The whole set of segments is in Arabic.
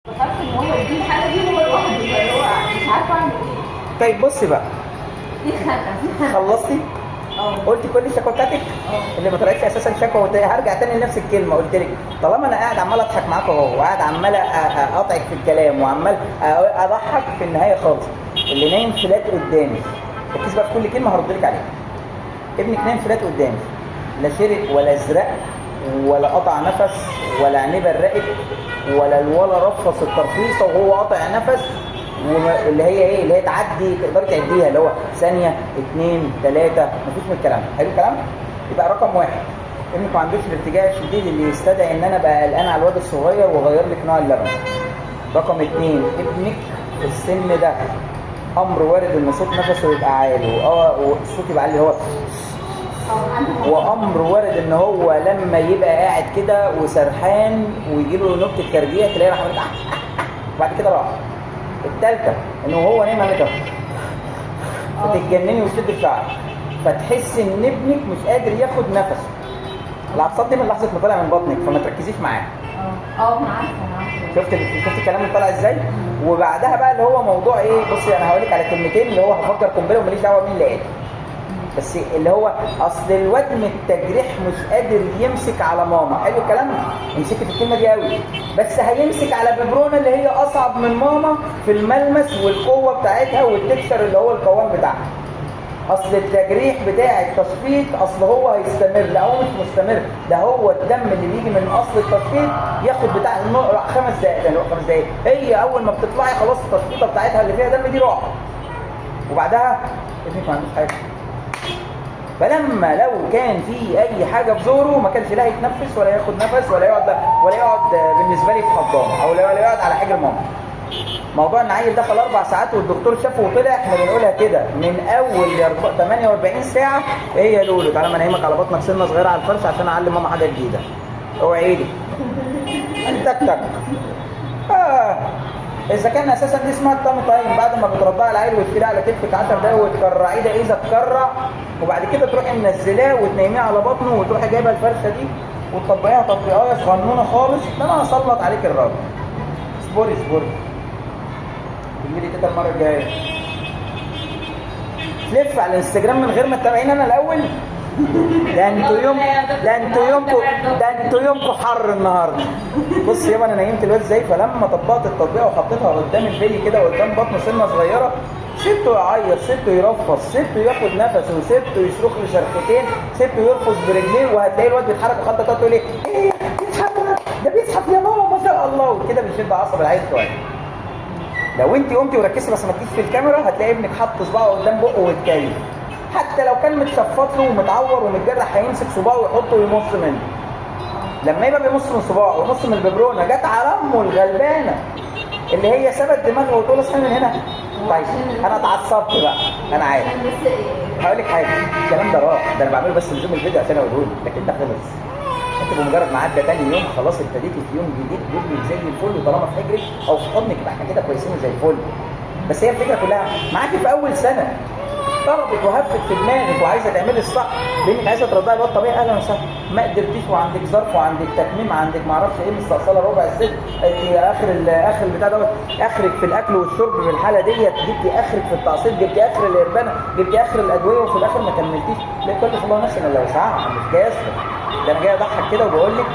دخلت الميه ودي الحاجه دي هو الواحد بيبقى اللي هو مش عارفه اعمل ايه. طيب بصي بقى، في خنقه في خنقه. خلصتي؟ قلت كل الشكوى بتاعتك اللي ما طلعتش اساسا شكوى، هرجع تاني لنفس الكلمه. قلت لك طالما انا قاعد عمال اضحك معاك اهو، وقاعد عمال اقطعك في الكلام، وعمال اضحك، في النهايه خالص اللي نايم فلات قدامي، ركز بقى في كل كلمه هرد لك عليها. ابنك نايم فلات قدامي، لا شرق ولا ازرق ولا قطع نفس ولا عينيه برقت ولا رفص الترفيصه وهو قاطع نفس، اللي هي ايه، اللي هي تعدي تقدري تعديها، اللي هو ثانيه 2 3، مفيش من الكلام. حلو الكلام. يبقى رقم 1، ابنك ما عندوش الارتجاع الشديد اللي يستدعي ان انا بقى قلقان على الواد الصغير واغير لك نوع اللبن. رقم 2، ابنك في السن ده امر وارد ان صوت نفسه يبقى عالي، والصوت يبقى عالي اللي هو، وامر وارد ان هو لما يبقى قاعد كده وسرحان ويجي له نكته ترجيع تلاقيه راح وبعد كده راح. الثالثه انه هو نايم على كده فتتجنني وتشد في شعرك، فتحس ان ابنك مش قادر ياخد نفسه. العصاب دي من لحظه ما طالع من بطنك، فما تركزيش معاه. انا عارفه. شفت الكلام اللي طالع ازاي؟ وبعدها بقى اللي هو موضوع ايه، بصي انا هقول لك على كلمتين اللي هو هفكر قنبله وماليش دعوه مين اللي قال، بس اللي هو اصل الواد من التجريح مش قادر يمسك على ماما. حلو الكلام. امسكي في الكلمه دي قوي، بس هيمسك على ببرونه اللي هي اصعب من ماما في الملمس والقوه بتاعتها والتكسر اللي هو القوام بتاعها. اصل التجريح بتاع التصفيط اصل هو هيستمر، لا هو مش مستمر، ده هو الدم اللي بيجي من اصل التصفيط ياخد بتاع 5 دقائق، يعني 5 دقائق هي اول ما بتطلعي خلاص التصفيطه بتاعتها اللي فيها دم دي راحت، وبعدها ابنك ما عندوش حاجه. فلما لو كان في اي حاجه في زوره ما كانش لا يتنفس ولا ياخد نفس ولا يقعد بالنسبه لي في حضانه او ولا يقعد على حجر ماما. موضوع ان عيل دخل 4 ساعات والدكتور شافه وطلع، احنا بنقولها كده من اول 48 ساعه. ايه يا لولو تعالى ما انيمك على بطنك سنه صغيره على الفرش عشان اعلم ماما حاجه جديده. اوعي ايدي تك تك. اذا كان اساسا دي اسمها التام تايم، بعد ما بترضعي العيل وتشيليه على كتفك 10 دقايق وتكرعيه، ده اذا اتكرع، وبعد كده تروحي منزلاه وتنيميه على بطنه وتروحي جايبه الفرشه دي وتطبقيها تطبيقايه صغنونه خالص. ده انا هسلط عليك الراجل. اصبري تجيلي كده المره الجايه تلف على الانستجرام من غير ما تتابعيني انا الاول. ده انتوا يومكم حر النهارده. بص يابا انا نيمت الواد ازاي، فلما طبقت التطبيقه وحطيتها قدام البيلي كده قدام بطنه سنه صغيره، سبته يعيط، سبته يرفص، سبته ياخد نفسه، سبته يصرخ لي صرختين، سبته يرفض برجليه، وهتلاقي الواد بيتحرك وخدته تقول ايه بيزحف، ده بيزحف يا ماما ما شاء الله، وكده بيشد عصب العيل شويه. لو انت قمتي وركزتي بس ما تجيش في الكاميرا هتلاقي ابنك حط صباعه قدام بقه ويتكيف. حتى لو كان متشفط له ومتعور ومتجرح هيمسك صباعه ويحطه ويمص منه. لما يبقى بيمص من صباعه ويمص من الببرونه جت على امه الغلبانه اللي هي سابت دماغها وتقول اصحى من هنا. طيب انا اتعصبت بقى، انا عارف. هقول لك حاجه، الكلام ده راح، ده انا بعمله بس لزوم الفيديو عشان اقوله لك، لكن ده خلص. انت بمجرد ما عدى تاني يوم خلاص ابتديتي في يوم جديد جبني زي الفل، وطالما في حجرك او في حضنك يبقى احنا كده كويسين زي الفل. بس هي الفكره كلها معاكي في اول سنه طلبت وهفت في دماغك وعايزه تعملي الصح، لانك عايزه ترضعي الواد طبيعي، اهلا وسهلا. ما قدرتيش وعندك ظرف وعندك تكميم، عندك ما اعرفش ايه، مستأصله ربع الست، اخر البتاع دوت، اخرك في الاكل والشرب في الحاله ديت، جبتي اخرك في التعصيب، جبتي اخر الاربانه، جبتي اخر الادويه، وفي الاخر ما كملتيش. لا يكلف الله نفسا الا وسعها، مش جاي اسرع. ده انا جاي اضحك كده وبقول لك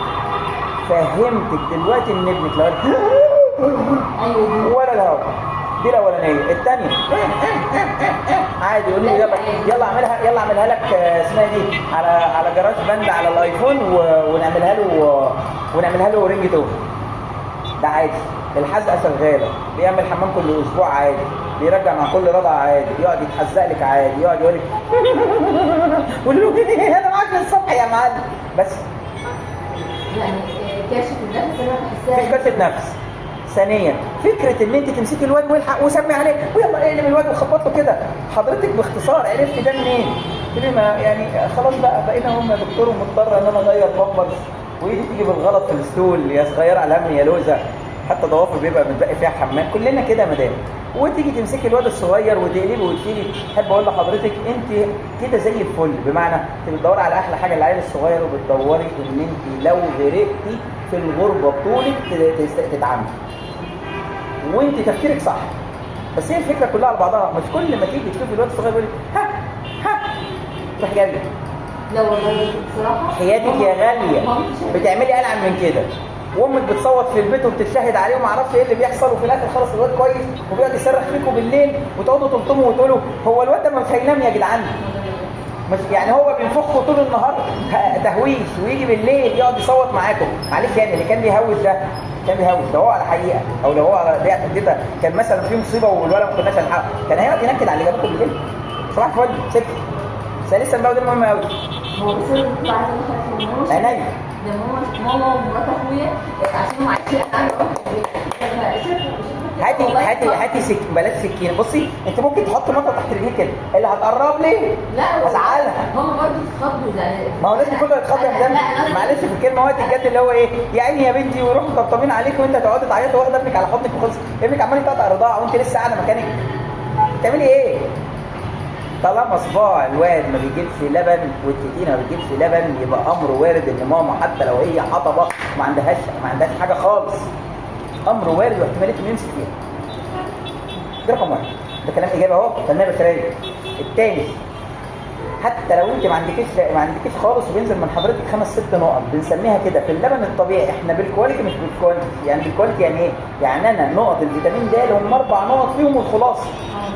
فهمتك دلوقتي ان ابنك لو ولا الهوا دي الاولانيه. الثانيه عادي يقول لي يلا اعملها لك اسمها دي على جراج باند على الايفون ونعملها له رينج تون. ده عادي. الحزقه شغاله، بيعمل حمام كل اسبوع عادي، بيرجع مع كل رضعه عادي، يقعد يتحزق لك عادي، يقعد يقول لك قول له انا معاك للصبح يا معلم. بس يعني كاشف النفس انا بحسها مفيش كاشف نفس. ثانيا فكره ان انت تمسكي الواد والحق وسمي عليه ويلا اقلب الواد وخبط له كده، حضرتك باختصار عرفتي ده منين؟ تقولي ما يعني خلاص بقينا هم يا دكتور ومضطر ان انا اغير بامبرز، وايدي تيجي بالغلط في الستول يا صغيره على امي يا لوزه، حتى ضوافر بيبقى متبقي فيها حمام، كلنا كده يا مدام. وتيجي تمسكي الواد الصغير وتقلبه وتشيلي. احب اقول لحضرتك انت كده زي الفل، بمعنى انت بتدوري على احلى حاجه للعيل الصغير، وبتدوري ان انت لو غرقتي في الغربه بطولك تتعاملي. وانت تفكيرك صح، بس هي الفكره كلها على بعضها. مش كل ما تيجي تشوف الواد الصغير يقول لي ها ها تروح جايه. لا والله بصراحه حياتك يا غاليه بتعملي ألعن من كده، وامك بتصوت في البيت وبتشهد عليه وما اعرفش ايه اللي بيحصل، وفي الاخر خلاص الواد كويس وبيقعد يصرخ فيكم بالليل وتقعدوا تلطموا وتقولوا هو الواد ده مش هينام يا جدعان؟ مش يعني هو بينفخوا طول النهار تهويش ويجي بالليل يقعد يصوت معاكم. معلش يعني اللي كان بيهوش ده كان بيهوش ده هو على حقيقه، او لو هو على ده كان مثلا في مصيبه والولد ما كناش هنلحقه كان هيقعد ينكد على اللي جابكم بالليل. صباح الفل ست لسه الباقي ده مهم قوي. هو بس انا كنت عايزه اخد عينيا ده ماما ومرات اخويا عشان ما عايزين هاتي بلاش سكينه. بصي انت ممكن تحط مطه تحت رجليك كده اللي هتقرب لي لا هزعلها. ماما برضه تتخضوا يعني ما هو لازم كله يتخض يا مدام. معلش في الكلمه وقت الجد اللي هو ايه يا عيني يا بنتي ويروحوا طبطبين عليك وانت تقعدي تعيطي واخده ابنك على حضنك وخلص. ابنك عمال يقطع رضاعه وانت لسه قاعده مكانك بتعملي ايه؟ طالما صباع الواد ما بيجيبش لبن والتتينه ما بتجيبش لبن يبقى امر وارد ان ماما حتى لو هي حطبه ما عندهاش حاجه خالص، امر وارد واحتماليه انه يمسك فيها. ده رقم واحد، ده كلام اجابه اهو تنميه بشريه. الثاني حتى لو انت ما عندكيش خالص وبينزل من حضرتك 5 6 نقط بنسميها كده في اللبن الطبيعي. احنا بالكواليتي مش بالكوانتيتي. يعني بالكواليتي يعني ايه؟ يعني انا نقط الفيتامين د هم 4 نقط فيهم الخلاصه.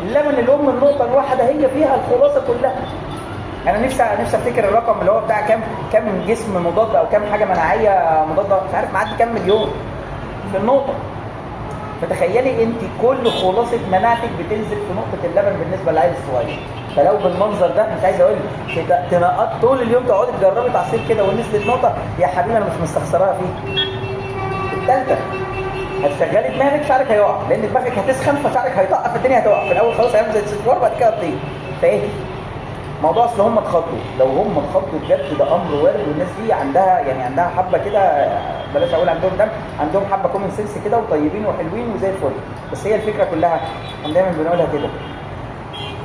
اللبن الام النقطه الواحده هي فيها الخلاصه كلها. انا نفسي افتكر الرقم اللي هو بتاع كام جسم مضاد او كام حاجه مناعيه مضاده مش عارف معدي كام مليون في النقطه. فتخيلي انت كل خلاصه مناعتك بتنزل في نقطه اللبن بالنسبه للعيل الصغير. فلو بالمنظر ده مش عايز اقول لك تنقط طول اليوم تقعدي تجربي تعصير كده ونزلت نقطه يا حبيبي انا مش مستخسراها فيك. الثالثه هتشغلي دماغك شعرك هيقع لان دماغك هتسخن فشعرك هيطقف الدنيا هتقع في الاول خلاص هيعمل زي السشوار بعد كده تطير. فايه موضوع اصل هم اتخضوا. لو هم اتخضوا بجد ده امر وارد والناس دي عندها حبه كده بلاش اقول عندهم دم عندهم حبه كومن سنس كده وطيبين وحلوين وزي الفل. بس هي الفكره كلها احنا دايما بنقولها كده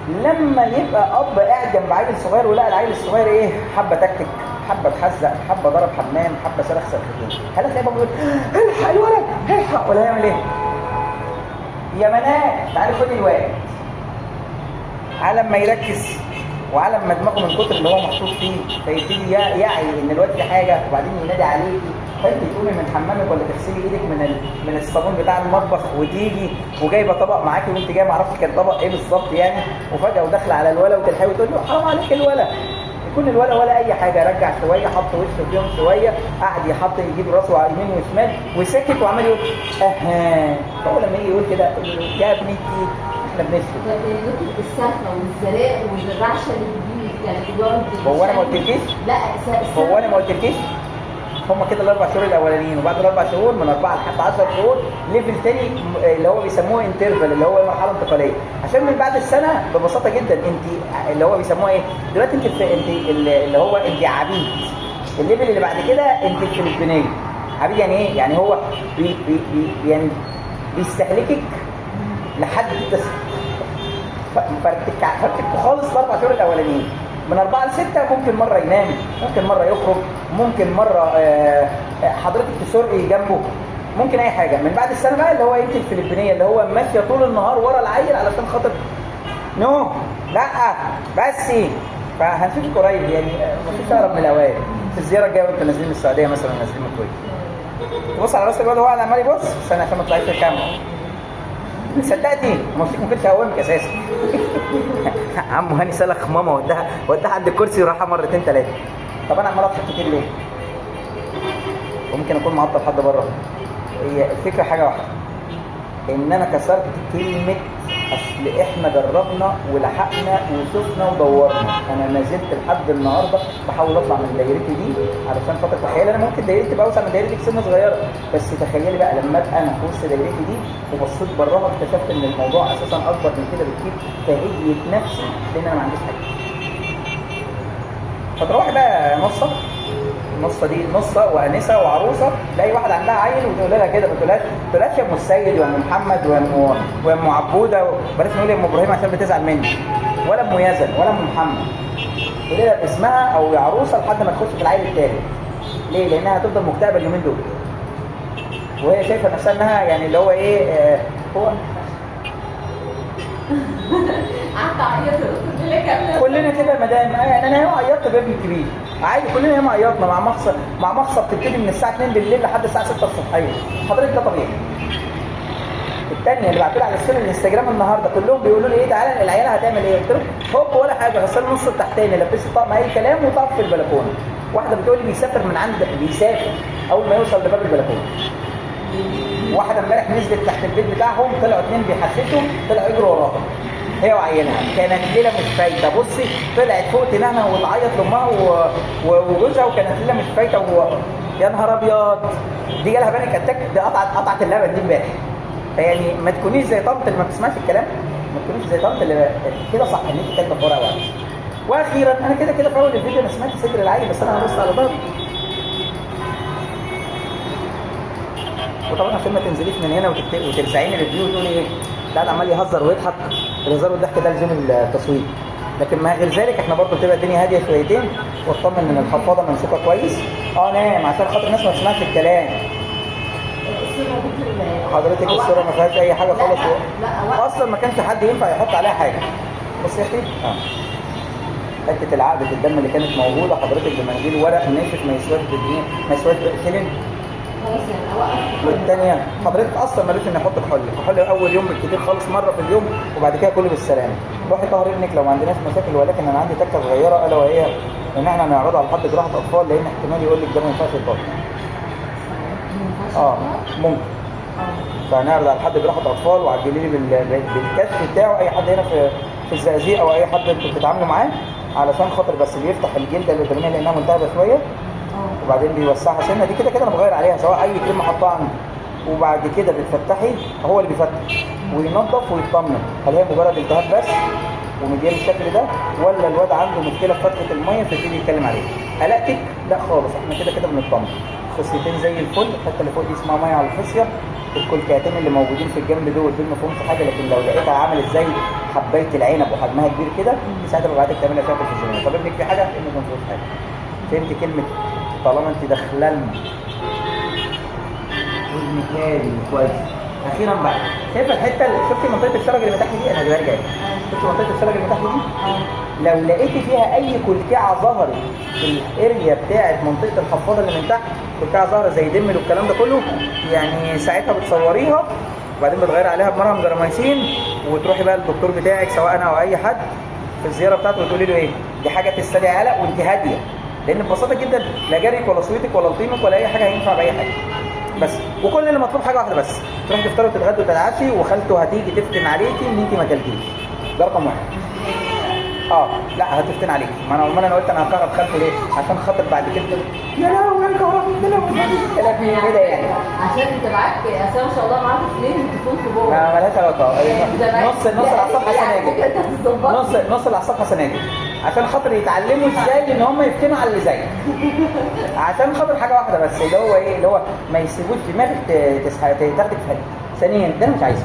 لما يبقى اب قاعد جنب عيل صغير ولا العيل الصغير ايه حبه تكتك حبه تحزق حبه ضرب حمام حبه صرخ صرختين هل هتلاقي بابا بيقول الحق الولد الحق ولا هيعمل ايه؟ يا منال تعالي خدي الواد على ما يركز وعلى ما دماغه من كتر اللي هو محطوط فيه فيبتدي يعي ان الواد في حاجه وبعدين ينادي عليكي فانت تقومي من حمامك ولا تغسلي ايدك من الصابون بتاع المطبخ وتيجي وجايبه طبق معاكي وانت جايه ما اعرفش كان طبق ايه بالظبط يعني وفجاه وداخله على الولا وتلحقي وتقول له حرام عليك الولا يكون الولا ولا اي حاجه رجع شويه حط وشه فيهم شويه قعد يجيب راسه على اليمين وشمال وسكت وعمال يقول اها. فهو لما يجي يقول كده يا ابنتي احنا بنسكت. السخنه والزراء والرعشه اللي بتجيب يعني هو انا ما قلتلكيش؟ لا هو انا ما قلتلكيش؟ هم كده الاربع شهور الاولانيين وبعد الاربع شهور من 4 لحد 10 شهور ليفل تاني اللي هو بيسموه انترفال اللي هو مرحله انتقاليه عشان من بعد السنه ببساطه جدا انت اللي هو بيسموها ايه دلوقتي انت اللي هو انت عبيد. الليفل اللي بعد كده انت الفلبينيه. عبيد يعني ايه؟ يعني هو يعني بيستهلكك لحد فرتك خالص الاربع شهور الاولانيين من 4 ل 6 ممكن مره ينام ممكن مره يخرج ممكن مره حضرتك تسرقي جنبه ممكن اي حاجه. من بعد السنه بقى اللي هو انت الفلبينيه اللي هو ماشيه طول النهار ورا العيل علشان خاطر نو لا بس فهنشوفك قريب يعني مفيش اقرب من الاوان في الزياره الجايه وانتوا نازلين من السعوديه مثلا نازلين من الكويت تبص على راس الواد وهو عمال يبص استنى عشان ما تطلعيش في الكاميرا صدقتي ما كنتش هقومك اساسا. عمو هاني سلخ ماما وداها عند الكرسي وراحها مرتين 3. طب انا عمال اضحك كتير ليه؟ وممكن اكون معطل حد بره. هي الفكره حاجه واحده ان انا كسرت كلمه اصل احنا جربنا ولحقنا وشفنا ودورنا. انا ما زلت لحد النهارده بحاول اطلع من دايرتي دي علشان خاطر تخيل انا ممكن دايرتي تبقى اوسع من دايرتي في سن صغيره بس تخيلي بقى لما ابقى انا في وسط دايرتي دي وبصيت براها اكتشفت ان الموضوع اساسا اكبر من كده بكتير فهديت نفسي لان انا ما عنديش حاجه. فتروحي بقى نصه دي نصه وانسه وعروسه تلاقي واحد عندها عيل وتقول لها كده ما تقولهاش يا ام السيد ويا ام محمد ويا ام عبوده بلاش نقول يا ام ابراهيم عشان بتزعل مني ولا ام يزن ولا ام محمد. تقولي لها باسمها او يا عروسه لحد ما تخش في العيل الثاني. ليه؟ لانها هتفضل مكتئبه اليومين دول. وهي شايفه نفسها انها يعني اللي هو ايه هو قعدت اعيط الليله كامله. كلنا كده يا مدام. يعني انا ياما عيطت بابني الكبير عادي، كلنا ياما عيطنا مع مخصب بتبتدي من الساعه 2 بالليل لحد الساعه 6 الصبح. حضرتك ده طبيعي. الثانيه اللي بعتوا لي على ستوري الانستجرام النهارده كلهم بيقولوا لي ايه تعالى العيال هتعمل ايه؟ قلت لهم هوب ولا حاجه، غسلوا نص التحتاني لبست طقم اي كلام وطاف في البلكونه. واحده بتقول لي بيسافر من عند بيسافر اول ما يوصل لباب البلكونه. واحده امبارح نزلت تحت البيت بتاعهم طلعوا اثنين بيحسسوا طلعوا يجروا وراها هي وعينها. كانت ليله مش فايته. بصي طلعت فوق تنهنه وتعيط لامها وجوزها وكانت ليله مش فايته يا نهار ابيض. دي جالها بانيك اتاك. دي قطعت اللبن دي امبارح. يعني ما تكونيش زي طنط اللي ما بتسمعش الكلام، ما تكونيش زي طنط اللي كده صح ان انت كاتبه في ورقه واحده. واخيرا انا كده في اول الفيديو انا سمعت صدر العيل بس انا هبص على ظهري. وطبعا عشان ما تنزليش من هنا وترزعيني الفيديو وتقولي ايه لا ده عمال يهزر ويضحك. الهزار والضحك ده لزوم التصوير. لكن مع غير ذلك احنا برضه بتبقى الدنيا هاديه شويتين واطمن ان الخفاضه ممسوكه كويس. نام عشان خاطر الناس ما تسمعش الكلام. حضرتك الصوره ما فيهاش اي حاجه خالص. اصلا ما كانش حد ينفع يحط عليها حاجه. بص يا اختي حته العقده الدم اللي كانت موجوده حضرتك بمنديل ورق ناشف ما يسواش بالجنيه ما يسواش بقرشين. والثانيه حضرتك اصلا مالوش ان احط كحول اول يوم بالكتير خالص مره في اليوم وبعد كده كله بالسلامه. روحي طهري ابنك لو ما عندناش مشاكل. ولكن انا عندي تكه صغيره الا وهي ان احنا نعرضها على حد جراحه اطفال لان احتمال يقول لك ده ما ينفعش يتطبق. ممكن. فهنعرض على حد جراحه اطفال وعجلي لي بالكشف بتاعه اي حد هنا في الزقازيق او اي حد انتوا بتتعاملوا معاه علشان خاطر بس بيفتح الجلده اللي قدامنا لانها ملتهبه شويه وبعدين بيوسعها سنه. دي كده انا بغير عليها سواء اي كريم احطها عندي وبعد كده بتفتحي هو اللي بيفتح وينظف ويطمن هل هي مجرد التهاب بس ومديان الشكل ده ولا الواد عنده مشكله في فتحه الميه فيبتدي يتكلم عليها. قلقتك؟ لا خالص احنا كده بنطمن. خصيتين زي الفل. الحته اللي فوق دي اسمها ميه على الخصيه. الكلكعتين اللي موجودين في الجنب دول ما فيهمش حاجه لكن لو لقيتها عملت زي حبايه العنب وحجمها كبير كده ساعتها ببعتك تعملها فيها تلفزيونيه. طب ابنك في حاجه؟ ابنك ما فيهوش حاجه. فهمت كلمه طالما انت داخلان ابنك هادي كويس. اخيرا بقى شايفه الحته اللي شفتي منطقه الشرج اللي تحت دي؟ انا هجيبها لك. شفتي منطقه الشرج اللي تحت دي؟ لو لقيتي فيها اي كلكعه ظهرت في الاريا بتاعه منطقه الحفاضه اللي من تحت كلكعه ظاهره زي دمل والكلام ده كله يعني ساعتها بتصوريها وبعدين بتغيري عليها بمرهم جراميسين وتروحي بقى للدكتور بتاعك سواء انا او اي حد في الزياره بتاعته وتقولي له ايه دي حاجه تستدعي قلق وانت هاديه لان ببساطه جدا لا جريك ولا صوتك ولا لطيمك ولا اي حاجه هينفع باي حاجه. بس وكل اللي مطلوب حاجه واحده بس تروحي تفطري وتتغدي وتتعشي وخالته هتيجي تفتن عليكي ان انت ما اكلتيش. ده رقم واحد. لا هتفتن عليك. ما انا قلت انا هكهرب خالته ليه؟ عشان خاطر بعد كده يا لهوي انا كهربت كلام كده يعني عشان انت معاك اصل ما شاء الله معاك اثنين تكون في جوه ما مالهاش علاقه. نص العصاب حسناجي نص العصاب حسناجي عشان خاطر يتعلموا ازاي ان هم يفتنوا على اللي زيك. عشان خاطر حاجه واحده بس اللي هو ايه اللي هو ما يسيبوش دماغك تاخدك في حاجه. ثانيا ده انا مش عايزه.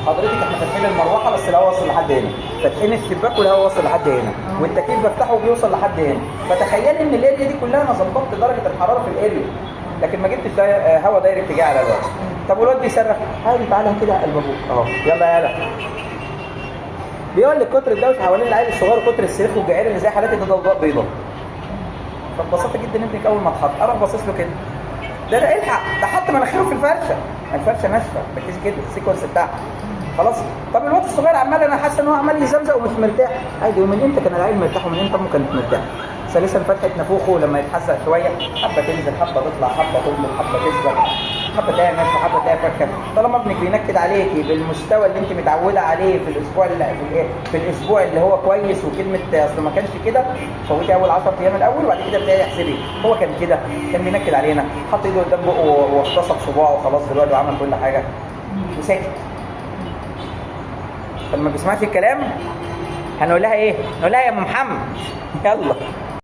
حضرتك احنا فاتحين المروحه بس الهواء واصل لحد هنا. فاتحين الشباك والهواء واصل لحد هنا والتكييف بفتحه وبيوصل لحد هنا. فتخيلي ان الاريا دي كلها انا ظبطت درجه الحراره في الاريا لكن ما جبتش هواء دايركت جاي على الواد. طب والواد بيصرخ عادي تعالى كده قلب ابوك اهو يلا يلا. بيقول لك كتر الدوشه حوالين العيل الصغير وكتر الصريخ والجعير اللي زي حالاتي ده ضوضاء بيضاء. فببساطه جدا ابنك اول ما اتحط اروح باصص له كده ده الحق ده حط مناخيره في الفرشه. الفرشه ناشفه ركزي كده السيكونس بتاعها خلاص. طب الواد الصغير عمال انا حاسه ان هو عمال يزمزق ومش مرتاح عادي. ومن امتى كان العيل مرتاح ومن امتى امه كانت مرتاحه؟ ثالثا فتحه نافوخه لما يتحسق شويه حبه تنزل حبه تطلع حبه تطلع حبه تثبت حبه تلاقي ناشفه حبه تلاقي فكه. طالما ابنك بينكد عليكي بالمستوى اللي انت متعوده عليه في الاسبوع اللي هو كويس وكلمه اصل ما كانش كده فوتي اول 10 ايام الاول وبعد كده ابتدي احسبي هو كان كده كان بينكد علينا حط ايده قدام بقه واغتصب صباعه وخلاص دلوقتي وعمل كل حاجه وساكت. فلما بيسمعش الكلام هنقول لها ايه؟ نقول لها يا ام محمد يلا